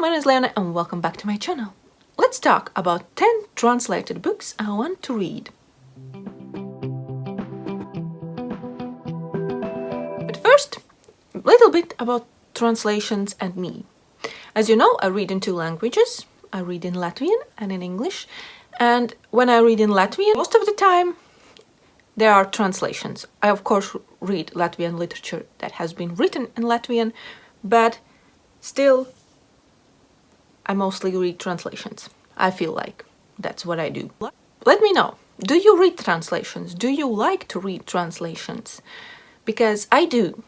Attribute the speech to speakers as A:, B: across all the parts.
A: name is Liene and welcome back to my channel. Let's talk about 10 translated books I want to read. But first, a little bit about translations and me. As you know, I read in two languages. I read in Latvian and in English. And when I read in Latvian, most of the time there are translations. I of course read Latvian literature that has been written in Latvian, but still I mostly read translations. I feel like that's what I do. Let me know, do you read translations? Do you like to read translations? Because I do.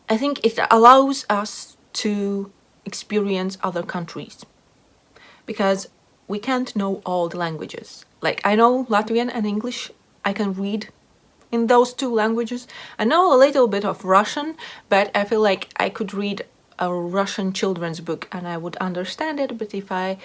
A: I think it allows us to experience other countries. Because we can't know all the languages. Like, I know Latvian and English, I can read in those two languages. I know a little bit of Russian, but I feel like I could read a Russian children's book and I would understand it, but if I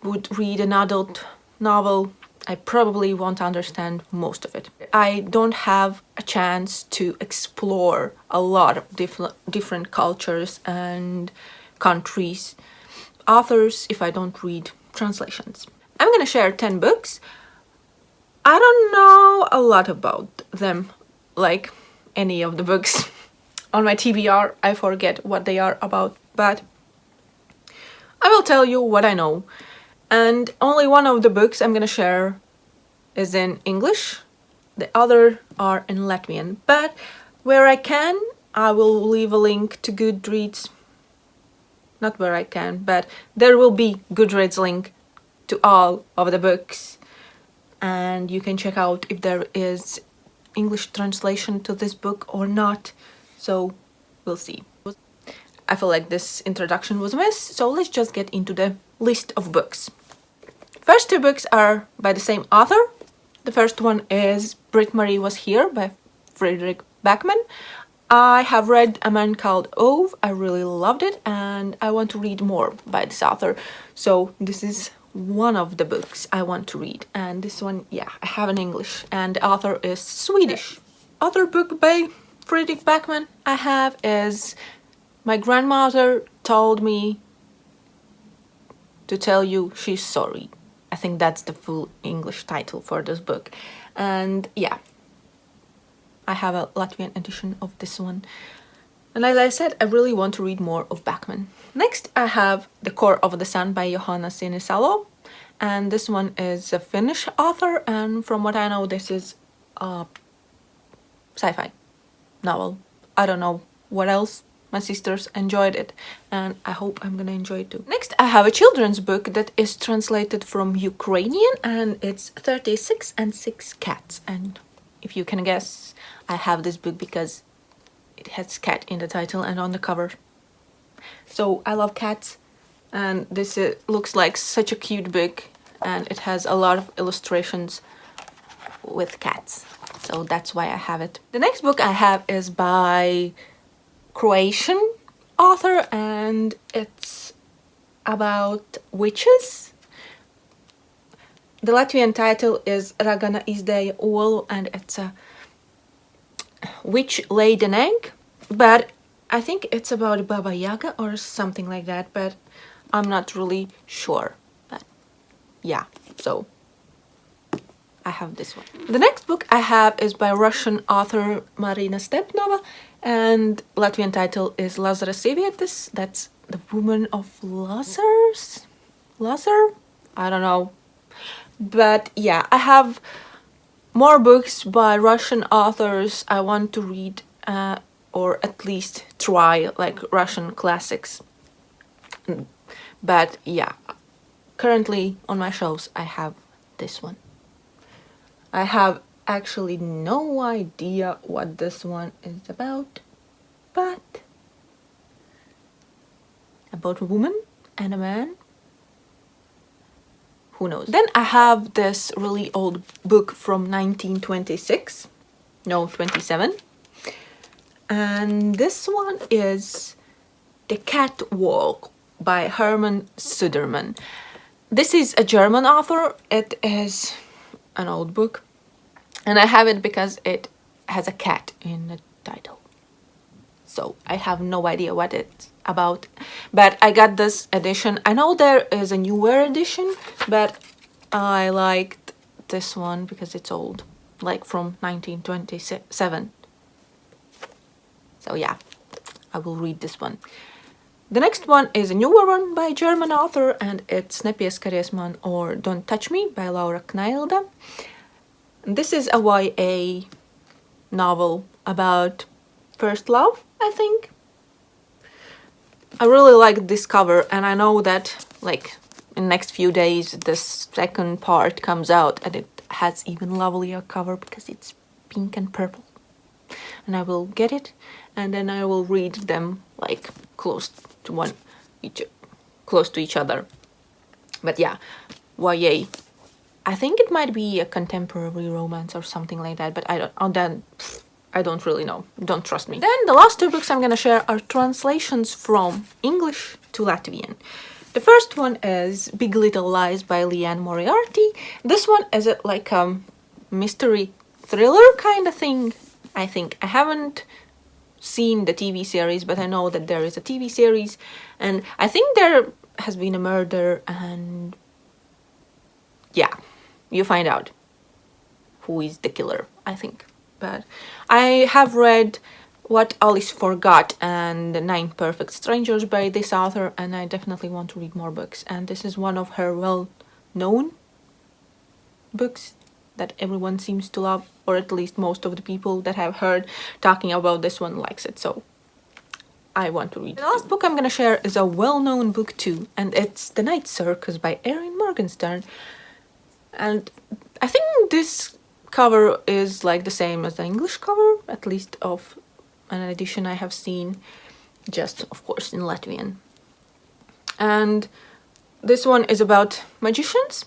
A: would read an adult novel, I probably won't understand most of it. I don't have a chance to explore a lot of different cultures and countries, authors, if I don't read translations. I'm gonna share 10 books. I don't know a lot about them, like any of the books. On my TBR, I forget what they are about, but I will tell you what I know. And only one of the books I'm gonna share is in English. The other are in Latvian, but where I can, I will leave a link to Goodreads. Not where I can, but there will be Goodreads link to all of the books. And you can check out if there is English translation to this book or not. So we'll see. I feel like this introduction was a mess, so let's just get into the list of books. First two books are by the same author. The first one is Britt Was Here by Fredrik Backman. I have read A Man Called Ove. I really loved it and I want to read more by this author. So this is one of the books I want to read, and this one, yeah, I have in English and the author is Swedish. Other book by Fredrik Backman I have is My Grandmother Told Me to Tell You She's Sorry. I think that's the full English title for this book. And yeah, I have a Latvian edition of this one. And as I said, I really want to read more of Backman. Next, I have The Core of the Sun by Johanna Sinisalo. And this one is a Finnish author. And from what I know, this is a sci-fi novel. I don't know what else. My sisters enjoyed it. And I hope I'm gonna enjoy it too. Next, I have a children's book that is translated from Ukrainian. And it's 36 and 6 Cats. And if you can guess, I have this book because it has cat in the title and on the cover. So I love cats, and this looks like such a cute book, and it has a lot of illustrations with cats. So that's why I have it. The next book I have is by Croatian author, and it's about witches. The Latvian title is Ragana izdeja olu, and it's a witch laid an egg, but I think it's about Baba Yaga or something like that, but I'm not really sure. But yeah, so I have this one. The next book I have is by Russian author Marina Stepnova, and Latvian title is Lazarus sievietes. That's the woman of Lazarus? Lazar? I don't know. But yeah, I have more books by Russian authors I want to read, or at least try, like Russian classics. But yeah, currently on my shelves I have this one. I have actually no idea what this one is about, but about a woman and a man. Who knows? Then I have this really old book from 1926. No, 27. And this one is The Catwalk by Herman Suderman. This is a German author. It is an old book. And I have it because it has a cat in the title. So I have no idea what it's about, but I got this edition. I know there is a newer edition, but I liked this one because it's old, like from 1927. So yeah, I will read this one. The next one is a newer one by a German author, and it's Nepies Karies or Don't Touch Me by Laura Knailda. This is a YA novel about first love, I think. I really like this cover, and I know that like in the next few days the second part comes out, and it has even lovelier cover because it's pink and purple. And I will get it, and then I will read them like close to each other. But yeah, YA. I think it might be a contemporary romance or something like that, but I don't really know. Don't trust me. Then the last two books I'm gonna share are translations from English to Latvian. The first one is Big Little Lies by Liene Moriarty. This one is like a mystery thriller kind of thing, I think. I haven't seen the TV series, but I know that there is a TV series, and I think there has been a murder, and yeah, you find out who is the killer, I think. But I have read What Alice Forgot and The 9 Perfect Strangers by this author, and I definitely want to read more books, and this is one of her well-known books that everyone seems to love, or at least most of the people that I've heard talking about this one likes it, so I want to read it. The last book I'm gonna share is a well-known book too, and it's The Night Circus by Erin Morgenstern. And I think this cover is like the same as the English cover, at least of an edition I have seen, just of course in Latvian. And this one is about magicians,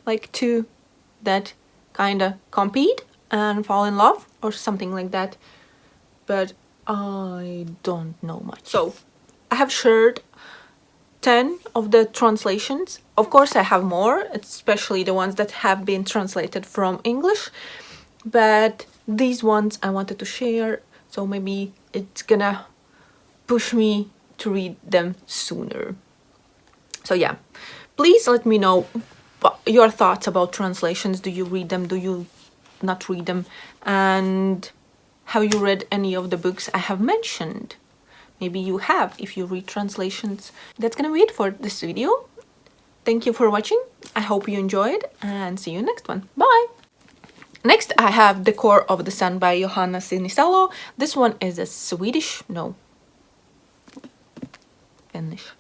A: like two that kinda compete and fall in love or something like that, but I don't know much. So I have shared 10 of the translations. Of course I have more, especially the ones that have been translated from English, but these ones I wanted to share, so maybe it's gonna push me to read them sooner. So yeah, please let me know your thoughts about translations. Do you read them? Do you not read them? And have you read any of the books I have mentioned? Maybe you have, if you read translations. That's gonna be it for this video. Thank you for watching. I hope you enjoyed, and see you next one. Bye! Next I have The Core of the Sun by Johanna Sinisalo. This one is a Finnish